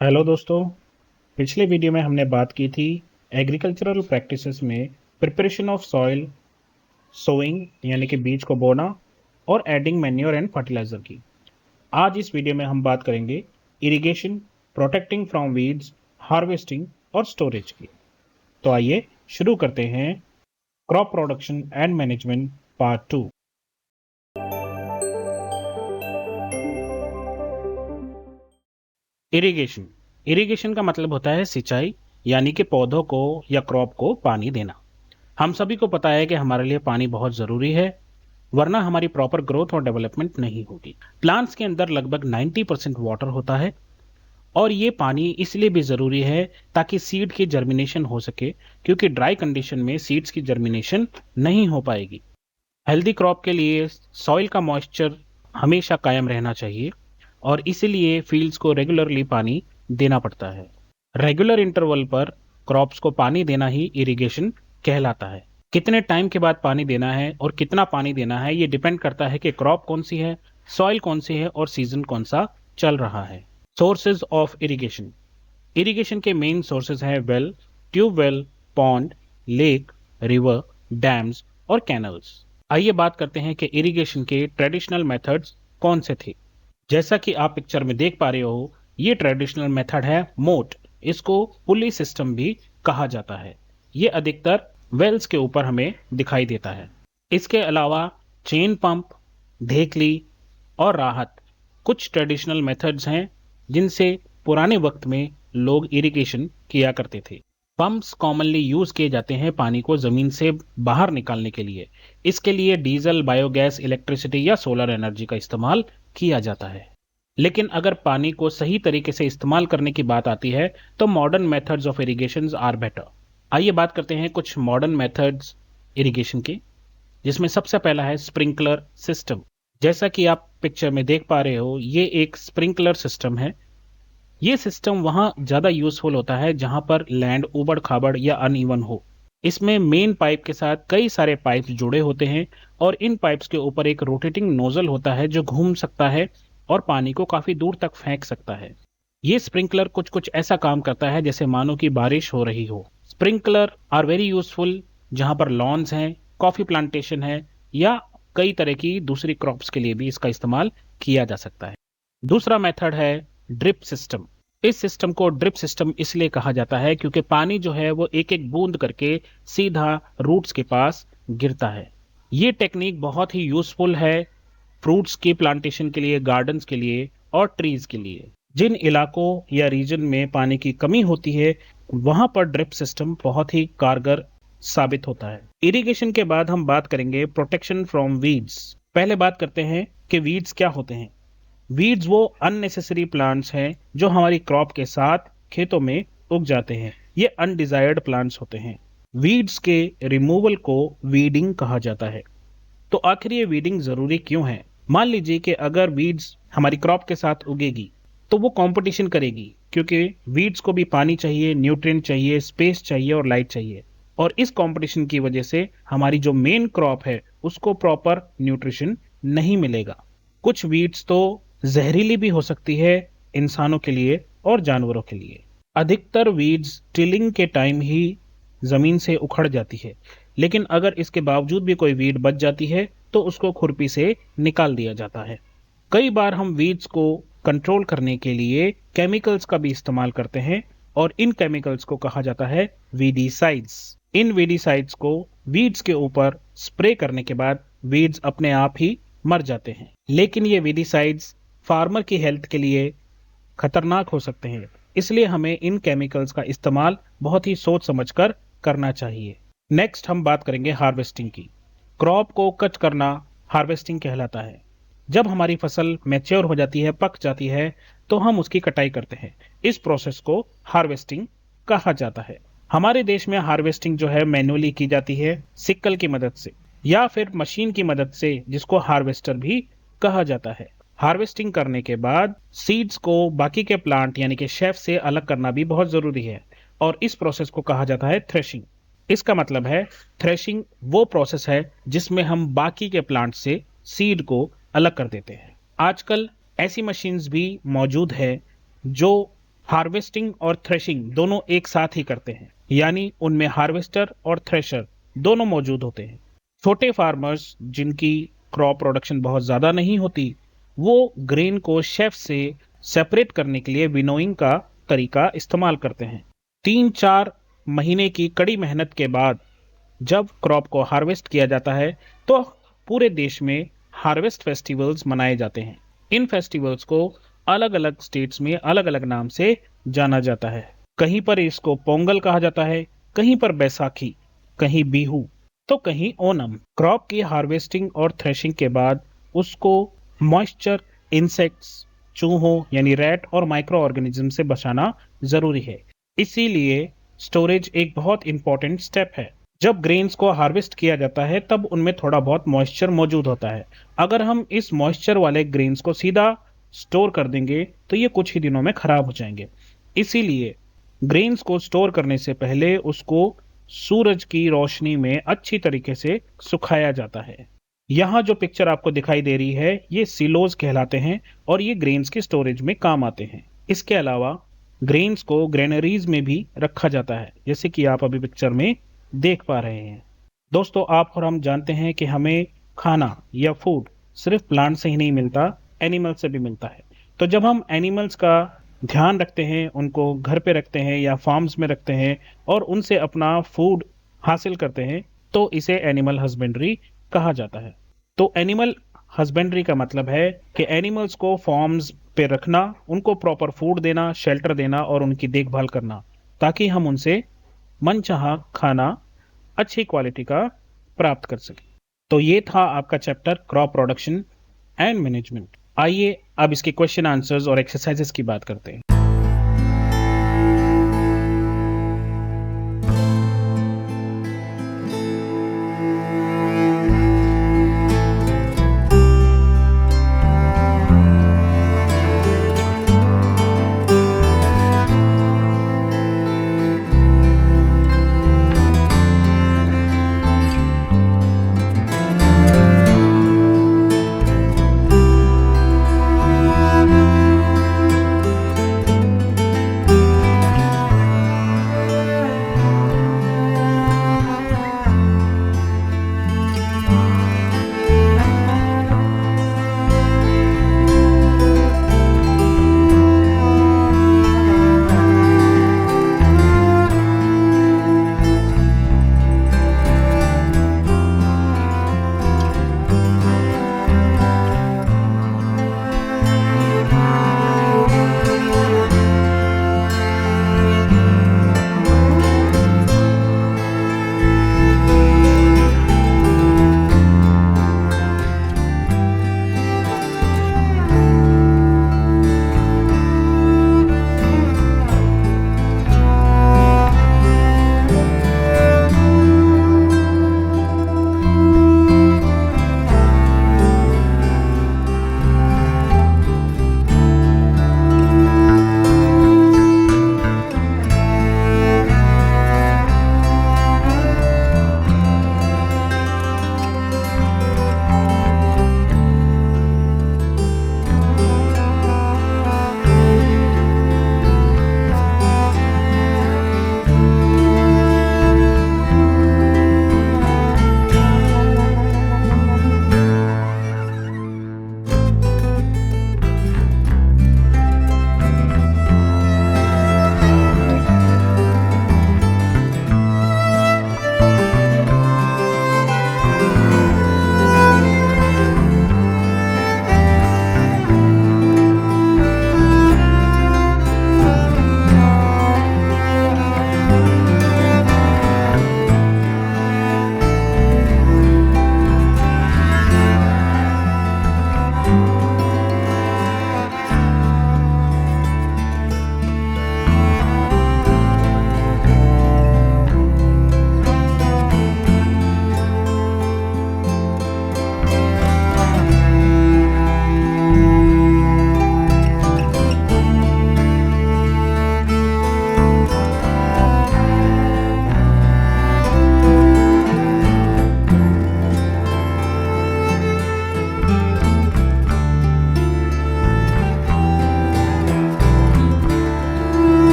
Hello दोस्तों। पिछले video में हमने बात की थी एग्रीकल्चरल प्रैक्टिसेस में प्रिपरेशन ऑफ सॉइल, सोइंग यानी कि बीज को बोना और एडिंग मैन्योर एंड फर्टिलाइजर की। आज इस वीडियो में हम बात करेंगे irrigation, protecting from weeds, harvesting और स्टोरेज की। तो आइए शुरू करते हैं crop production and management part 2। Irrigation irrigation का मतलब होता है सिंचाई, यानी कि पौधों को या क्रॉप को पानी देना। हम सभी को पता है कि हमारे लिए पानी बहुत ज़रूरी है, वरना हमारी प्रॉपर ग्रोथ और डेवलपमेंट नहीं होगी। प्लांट्स के अंदर लगभग 90% वाटर होता है और ये पानी इसलिए भी ज़रूरी है ताकि सीड की जर्मिनेशन हो सके, क्योंकि ड्राई कंडीशन में सीड्स की जर्मिनेशन नहीं हो पाएगी। हेल्दी क्रॉप के लिए सॉइल का मॉइस्चर हमेशा कायम रहना चाहिए और इसीलिए फील्ड्स को रेगुलरली पानी देना पड़ता है। रेगुलर इंटरवल पर क्रॉप्स को पानी देना ही इरिगेशन कहलाता है। कितने टाइम के बाद पानी देना है और कितना पानी देना है, ये डिपेंड करता है कि क्रॉप कौन सी है, सॉइल कौन सी है और सीजन कौन सा चल रहा है। Sources of irrigation. इरिगेशन के मेन सोर्सेज हैं well, tubewell, pond, lake, river, dams और कैनल्स। आइए बात करते हैं कि इरिगेशन के ट्रेडिशनल मेथड्स कौन से थे। जैसा कि आप पिक्चर में देख पा रहे हो, ये ट्रेडिशनल मेथड है मोट। इसको पुली सिस्टम भी कहा जाता है। ये अधिकतर वेल्स के ऊपर हमें दिखाई देता है। इसके अलावा चेन पंप, ढेकली और राहत कुछ ट्रेडिशनल मेथड्स हैं जिनसे पुराने वक्त में लोग इरिगेशन किया करते थे। पंप्स कॉमनली यूज किए जाते हैं पानी को जमीन से बाहर निकालने के लिए। इसके लिए डीजल, बायोगैस, इलेक्ट्रिसिटी या सोलर एनर्जी का इस्तेमाल किया जाता है। लेकिन अगर पानी को सही तरीके से इस्तेमाल करने की बात आती है तो modern methods of irrigation are better. आइए बात करते हैं कुछ मॉडर्न मेथड्स इरिगेशन के, जिसमें सबसे पहला है स्प्रिंकलर सिस्टम। जैसा कि आप पिक्चर में देख पा रहे हो, ये एक स्प्रिंकलर सिस्टम है। ये सिस्टम वहां ज्यादा यूजफुल होता है जहां पर लैंड उबड़ खाबड़ या अनइवन हो। इसमें मेन पाइप के साथ कई सारे पाइप्स जुड़े होते हैं और इन पाइप्स के ऊपर एक रोटेटिंग नोजल होता है जो घूम सकता है और पानी को काफी दूर तक फेंक सकता है। ये स्प्रिंकलर कुछ कुछ ऐसा काम करता है जैसे मानो कि बारिश हो रही हो। स्प्रिंकलर आर वेरी यूजफुल जहां पर लॉन्स हैं, कॉफी प्लांटेशन है या कई तरह की दूसरी क्रॉप्स के लिए भी इसका इस्तेमाल किया जा सकता है। दूसरा मेथड है ड्रिप सिस्टम। इस सिस्टम को ड्रिप सिस्टम इसलिए कहा जाता है क्योंकि पानी जो है वो एक एक बूंद करके सीधा रूट्स के पास गिरता है। ये टेक्निक बहुत ही यूजफुल है फ्रूट्स की प्लांटेशन के लिए, गार्डन्स के लिए और ट्रीज के लिए। जिन इलाकों या रीजन में पानी की कमी होती है वहां पर ड्रिप सिस्टम बहुत ही कारगर साबित होता है। इरिगेशन के बाद हम बात करेंगे प्रोटेक्शन फ्रॉम वीड्स। पहले बात करते हैं कि वीड्स क्या होते हैं। वीड्स वो अननेसेसरी प्लांट्स हैं जो हमारी क्रॉप के साथ खेतों में उग जाते हैं। ये अनडिजायर्ड प्लांट्स होते हैं। वीड्स के रिमूवल को वीडिंग कहा जाता है। तो आखिर ये वीडिंग जरूरी क्यों है? मान लीजिए कि अगर वीड्स हमारी क्रॉप के साथ उगेगी तो वो कंपटीशन करेगी, क्योंकि वीड्स को भी पानी चाहिए, न्यूट्रिएंट चाहिए, स्पेस चाहिए और लाइट चाहिए। और इस कंपटीशन की वजह से हमारी जो मेन क्रॉप है उसको प्रॉपर न्यूट्रिशन नहीं मिलेगा। कुछ वीड्स तो जहरीली भी हो सकती है इंसानों के लिए और जानवरों के लिए। अधिकतर वीड्स टिलिंग के टाइम ही जमीन से उखड़ जाती है, लेकिन अगर इसके बावजूद भी कोई वीड बच जाती है तो उसको खुरपी से निकाल दिया जाता है। कई बार हम वीड्स को कंट्रोल करने के लिए केमिकल्स का भी इस्तेमाल करते हैं और इन केमिकल्स को कहा जाता है वीडीसाइड्स। इन वीडीसाइड्स को वीड्स के ऊपर स्प्रे करने के बाद वीड्स अपने आप ही मर जाते हैं। लेकिन ये वीडीसाइड्स फार्मर की हेल्थ के लिए खतरनाक हो सकते हैं, इसलिए हमें इन केमिकल्स का इस्तेमाल बहुत ही सोच समझकर करना चाहिए। नेक्स्ट हम बात करेंगे हार्वेस्टिंग की। क्रॉप को कट करना हार्वेस्टिंग कहलाता है। जब हमारी फसल मैच्योर हो जाती है, पक जाती है, तो हम उसकी कटाई करते हैं। इस प्रोसेस को हार्वेस्टिंग कहा जाता है। हमारे देश में हार्वेस्टिंग जो है मैन्युअली की जाती है, सिक्कल की मदद से या फिर मशीन की मदद से, जिसको हार्वेस्टर भी कहा जाता है। हार्वेस्टिंग करने के बाद सीड्स को बाकी के प्लांट यानी कि शेफ से अलग करना भी बहुत जरूरी है और इस प्रोसेस को कहा जाता है थ्रेशिंग। इसका मतलब है थ्रेशिंग वो प्रोसेस है जिसमें हम बाकी के प्लांट से सीड को अलग कर देते हैं। आजकल ऐसी मशीन्स भी मौजूद है जो हार्वेस्टिंग और थ्रेशिंग दोनों एक साथ ही करते हैं, यानी उनमें हार्वेस्टर और थ्रेशर दोनों मौजूद होते हैं। छोटे फार्मर्स जिनकी क्रॉप प्रोडक्शन बहुत ज्यादा नहीं होती, वो ग्रेन को शेफ से सेपरेट करने के लिए विनोइंग का तरीका इस्तेमाल करते हैं। 3-4 महीने की कड़ी मेहनत के बाद जब क्रॉप को हार्वेस्ट किया जाता है तो पूरे देश में हार्वेस्ट फेस्टिवल्स मनाए जाते हैं। इन फेस्टिवल्स को अलग अलग स्टेट्स में अलग अलग नाम से जाना जाता है। कहीं पर इसको पोंगल कहा जाता है, कहीं पर बैसाखी, कहीं बिहू, तो कहीं ओनम। क्रॉप की हार्वेस्टिंग और थ्रेशिंग के बाद उसको मॉइस्चर, इंसेक्ट्स, चूहों यानी रैट और माइक्रो ऑर्गेनिज्म से बचाना जरूरी है। इसीलिए स्टोरेज एक बहुत इंपॉर्टेंट स्टेप है। जब ग्रेन्स को हार्वेस्ट किया जाता है तब उनमें थोड़ा बहुत मॉइस्चर मौजूद होता है। अगर हम इस मॉइस्चर वाले ग्रेन्स को सीधा स्टोर कर देंगे तो ये कुछ ही दिनों में खराब हो जाएंगे। इसीलिए ग्रेन्स को स्टोर करने से पहले उसको सूरज की रोशनी में अच्छी तरीके से सुखाया जाता है। यहाँ जो पिक्चर आपको दिखाई दे रही है ये सिलोज कहलाते हैं और ये ग्रेन्स की स्टोरेज में काम आते हैं। इसके अलावा ग्रेन्स को ग्रेनरीज में भी रखा जाता है, जैसे कि आप अभी पिक्चर में देख पा रहे हैं। दोस्तों, आप और हम जानते हैं कि हमें खाना या फूड सिर्फ प्लांट से ही नहीं मिलता, एनिमल से भी मिलता है। तो जब हम एनिमल्स का ध्यान रखते हैं, उनको घर पे रखते हैं या फार्म्स में रखते हैं और उनसे अपना फूड हासिल करते हैं तो इसे एनिमल हस्बेंड्री कहा जाता है। तो एनिमल हस्बेंड्री का मतलब है कि एनिमल्स को फार्म्स पे रखना, उनको प्रॉपर फूड देना, शेल्टर देना और उनकी देखभाल करना, ताकि हम उनसे मनचाहा खाना अच्छी क्वालिटी का प्राप्त कर सके। तो ये था आपका chapter crop production and management. आइए अब इसके क्वेश्चन आंसर्स और एक्सरसाइजेस की बात करते हैं।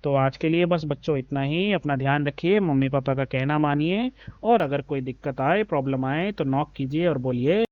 तो आज के लिए बस बच्चों इतना ही। अपना ध्यान रखिए, मम्मी पापा का कहना मानिए, और अगर कोई दिक्कत आए, प्रॉब्लम आए तो नॉक कीजिए और बोलिए